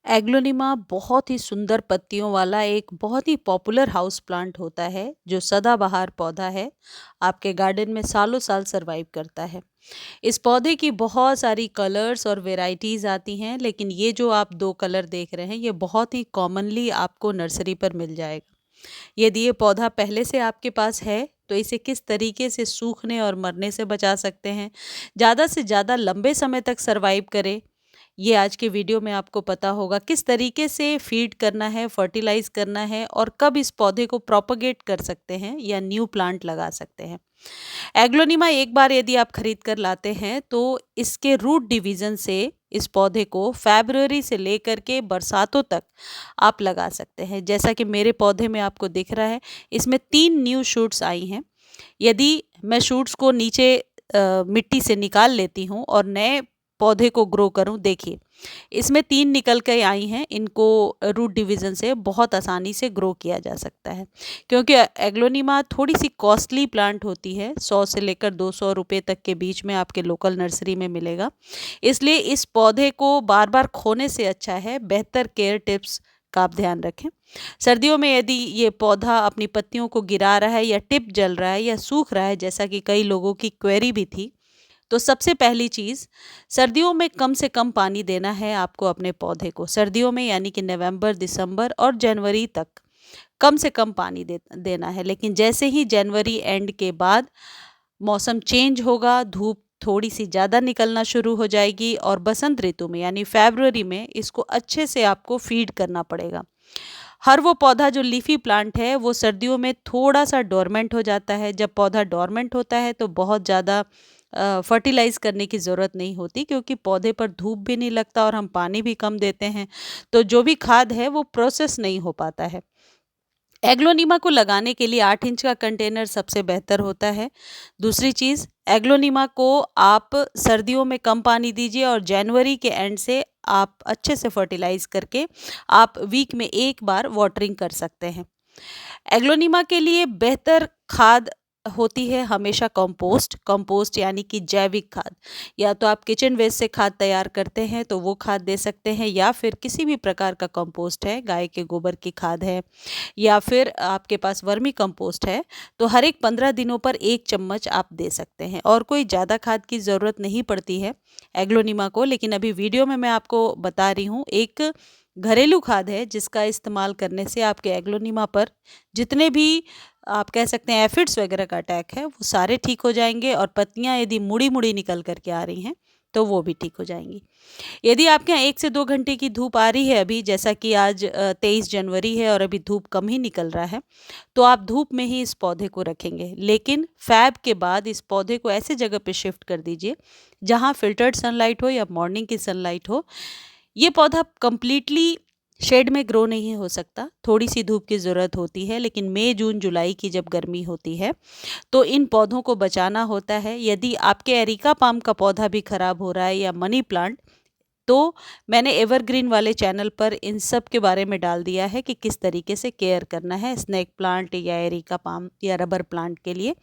Aglaonema बहुत ही सुंदर पत्तियों वाला एक बहुत ही पॉपुलर हाउस प्लांट होता है जो सदाबहार पौधा है। आपके गार्डन में सालों साल सरवाइव करता है। इस पौधे की बहुत सारी कलर्स और वेराइटीज आती हैं, लेकिन ये जो आप दो कलर देख रहे हैं ये बहुत ही कॉमनली आपको नर्सरी पर मिल जाएगा। यदि ये पौधा पहले से आपके पास है तो इसे किस तरीके से सूखने और मरने से बचा सकते हैं, ज़्यादा से ज़्यादा लंबे समय तक सरवाइव करे, ये आज के वीडियो में आपको पता होगा। किस तरीके से फीड करना है, फर्टिलाइज करना है और कब इस पौधे को प्रोपगेट कर सकते हैं या न्यू प्लांट लगा सकते हैं। एग्लोनिमा एक बार यदि आप खरीद कर लाते हैं तो इसके रूट डिवीजन से इस पौधे को फरवरी से लेकर के बरसातों तक आप लगा सकते हैं। जैसा कि मेरे पौधे में आपको दिख रहा है, इसमें 3 न्यू शूट्स आई हैं। यदि मैं शूट्स को नीचे मिट्टी से निकाल लेती हूँ और नए पौधे को ग्रो करूँ, देखिए इसमें 3 निकल के आई हैं। इनको रूट डिवीज़न से बहुत आसानी से ग्रो किया जा सकता है, क्योंकि एग्लोनिमा थोड़ी सी कॉस्टली प्लांट होती है। 100 से लेकर 200 रुपये तक के बीच में आपके लोकल नर्सरी में मिलेगा। इसलिए इस पौधे को बार बार खोने से अच्छा है बेहतर केयर टिप्स का आप ध्यान रखें। सर्दियों में यदि ये पौधा अपनी पत्तियों को गिरा रहा है या टिप जल रहा है या सूख रहा है, जैसा कि कई लोगों की क्वेरी भी थी, तो सबसे पहली चीज़, सर्दियों में कम से कम पानी देना है आपको अपने पौधे को। सर्दियों में यानी कि नवंबर, दिसंबर और जनवरी तक कम से कम पानी देना है। लेकिन जैसे ही जनवरी एंड के बाद मौसम चेंज होगा, धूप थोड़ी सी ज़्यादा निकलना शुरू हो जाएगी और बसंत ऋतु में यानी फरवरी में इसको अच्छे से आपको फीड करना पड़ेगा। हर वो पौधा जो लीफी प्लांट है वो सर्दियों में थोड़ा सा डोरमेंट हो जाता है। जब पौधा डोरमेंट होता है तो बहुत ज़्यादा फर्टिलाइज करने की ज़रूरत नहीं होती, क्योंकि पौधे पर धूप भी नहीं लगता और हम पानी भी कम देते हैं, तो जो भी खाद है वो प्रोसेस नहीं हो पाता है। एग्लोनिमा को लगाने के लिए 8 इंच का कंटेनर सबसे बेहतर होता है। दूसरी चीज़, एग्लोनिमा को आप सर्दियों में कम पानी दीजिए और जनवरी के एंड से आप अच्छे से फर्टिलाइज करके आप वीक में एक बार वाटरिंग कर सकते हैं। एग्लोनिमा के लिए बेहतर खाद होती है हमेशा कंपोस्ट। कंपोस्ट यानी कि जैविक खाद। या तो आप किचन वेस्ट से खाद तैयार करते हैं तो वो खाद दे सकते हैं, या फिर किसी भी प्रकार का कंपोस्ट है, गाय के गोबर की खाद है या फिर आपके पास वर्मी कंपोस्ट है, तो हर एक 15 दिनों पर 1 चम्मच आप दे सकते हैं। और कोई ज़्यादा खाद की ज़रूरत नहीं पड़ती है एग्लोनिमा को। लेकिन अभी वीडियो में मैं आपको बता रही हूँ एक घरेलू खाद है जिसका इस्तेमाल करने से आपके एग्लोनिमा पर जितने भी आप कह सकते हैं एफिड्स वगैरह का अटैक है वो सारे ठीक हो जाएंगे, और पत्तियां यदि मुड़ी मुड़ी निकल करके आ रही हैं तो वो भी ठीक हो जाएंगी। यदि आपके यहाँ 1 से 2 घंटे की धूप आ रही है, अभी जैसा कि आज 23 जनवरी है और अभी धूप कम ही निकल रहा है, तो आप धूप में ही इस पौधे को रखेंगे। लेकिन फैब के बाद इस पौधे को ऐसे जगह पे शिफ्ट कर दीजिए जहाँ फिल्टर्ड सनलाइट हो या मॉर्निंग की सनलाइट हो। ये पौधा कंप्लीटली शेड में ग्रो नहीं हो सकता, थोड़ी सी धूप की ज़रूरत होती है। लेकिन मई, जून, जुलाई की जब गर्मी होती है तो इन पौधों को बचाना होता है। यदि आपके एरिका पाम का पौधा भी खराब हो रहा है या मनी प्लांट, तो मैंने एवरग्रीन वाले चैनल पर इन सब के बारे में डाल दिया है कि किस तरीके से केयर करना है स्नेक प्लांट या एरिका पाम या रबर प्लांट के लिए।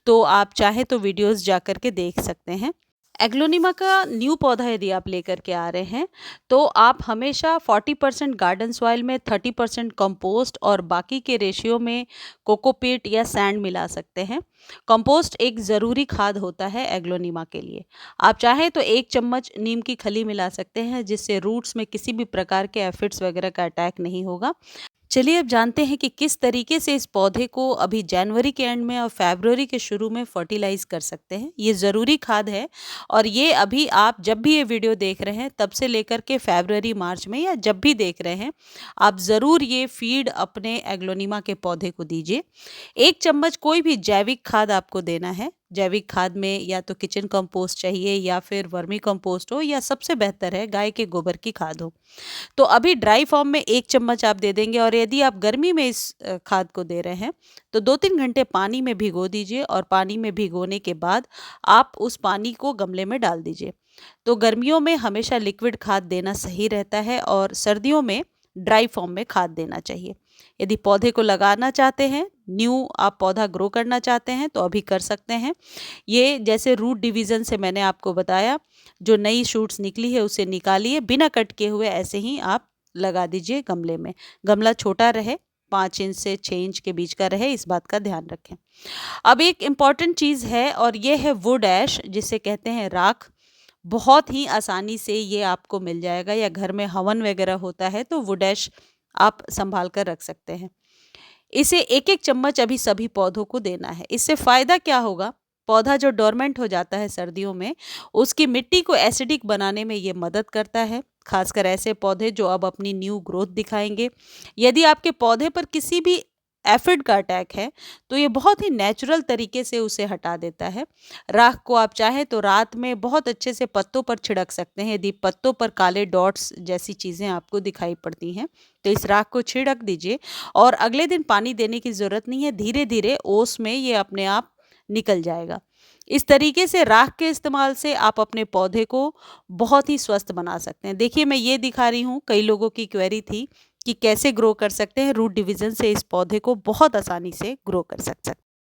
तो आप चाहे तो वीडियोस जा कर के देख सकते हैं। एग्लोनिमा का न्यू पौधा यदि आप लेकर के आ रहे हैं तो आप हमेशा 40% गार्डन सॉइल में, 30% कंपोस्ट और बाकी के रेशियो में कोकोपीट या सैंड मिला सकते हैं। कंपोस्ट एक ज़रूरी खाद होता है एग्लोनिमा के लिए। आप चाहें तो 1 चम्मच नीम की खली मिला सकते हैं, जिससे रूट्स में किसी भी प्रकार के एफिड्स वगैरह का अटैक नहीं होगा। चलिए अब जानते हैं कि किस तरीके से इस पौधे को अभी जनवरी के एंड में और फरवरी के शुरू में फर्टिलाइज कर सकते हैं। ये ज़रूरी खाद है और ये अभी आप जब भी ये वीडियो देख रहे हैं तब से लेकर के फरवरी मार्च में या जब भी देख रहे हैं, आप ज़रूर ये फीड अपने एग्लोनिमा के पौधे को दीजिए। 1 चम्मच कोई भी जैविक खाद आपको देना है। जैविक खाद में या तो किचन कंपोस्ट चाहिए या फिर वर्मी कंपोस्ट हो, या सबसे बेहतर है गाय के गोबर की खाद हो। तो अभी ड्राई फॉर्म में 1 चम्मच आप दे देंगे, और यदि आप गर्मी में इस खाद को दे रहे हैं तो 2-3 घंटे पानी में भिगो दीजिए, और पानी में भिगोने के बाद आप उस पानी को गमले में डाल दीजिए। तो गर्मियों में हमेशा लिक्विड खाद देना सही रहता है और सर्दियों में ड्राई फॉर्म में खाद देना चाहिए। यदि पौधे को लगाना चाहते हैं, न्यू आप पौधा ग्रो करना चाहते हैं तो अभी कर सकते हैं। ये जैसे रूट डिवीज़न से मैंने आपको बताया, जो नई शूट्स निकली है उसे निकालिए, बिना कट किए हुए ऐसे ही आप लगा दीजिए गमले में। गमला छोटा रहे, 5 इंच से 6 इंच के बीच का रहे, इस बात का ध्यान रखें। अब एक इम्पॉर्टेंट चीज़ है और ये है वुड ऐश, जिसे कहते हैं राख। बहुत ही आसानी से ये आपको मिल जाएगा, या घर में हवन वगैरह होता है तो वुड ऐश आप संभाल कर रख सकते हैं। इसे एक एक चम्मच अभी सभी पौधों को देना है। इससे फ़ायदा क्या होगा? पौधा जो डोरमेंट हो जाता है सर्दियों में, उसकी मिट्टी को एसिडिक बनाने में ये मदद करता है, खासकर ऐसे पौधे जो अब अपनी न्यू ग्रोथ दिखाएंगे। यदि आपके पौधे पर किसी भी एफिड का अटैक है तो ये बहुत ही नेचुरल तरीके से उसे हटा देता है। राख को आप चाहें तो रात में बहुत अच्छे से पत्तों पर छिड़क सकते हैं। यदि पत्तों पर काले डॉट्स जैसी चीज़ें आपको दिखाई पड़ती हैं तो इस राख को छिड़क दीजिए, और अगले दिन पानी देने की ज़रूरत नहीं है, धीरे धीरे ओस में ये अपने आप निकल जाएगा। इस तरीके से राख के इस्तेमाल से आप अपने पौधे को बहुत ही स्वस्थ बना सकते हैं। देखिए मैं ये दिखा रही हूँ, कई लोगों की क्वेरी थी कि कैसे ग्रो कर सकते हैं। रूट डिवीज़न से इस पौधे को बहुत आसानी से ग्रो कर सकते हैं।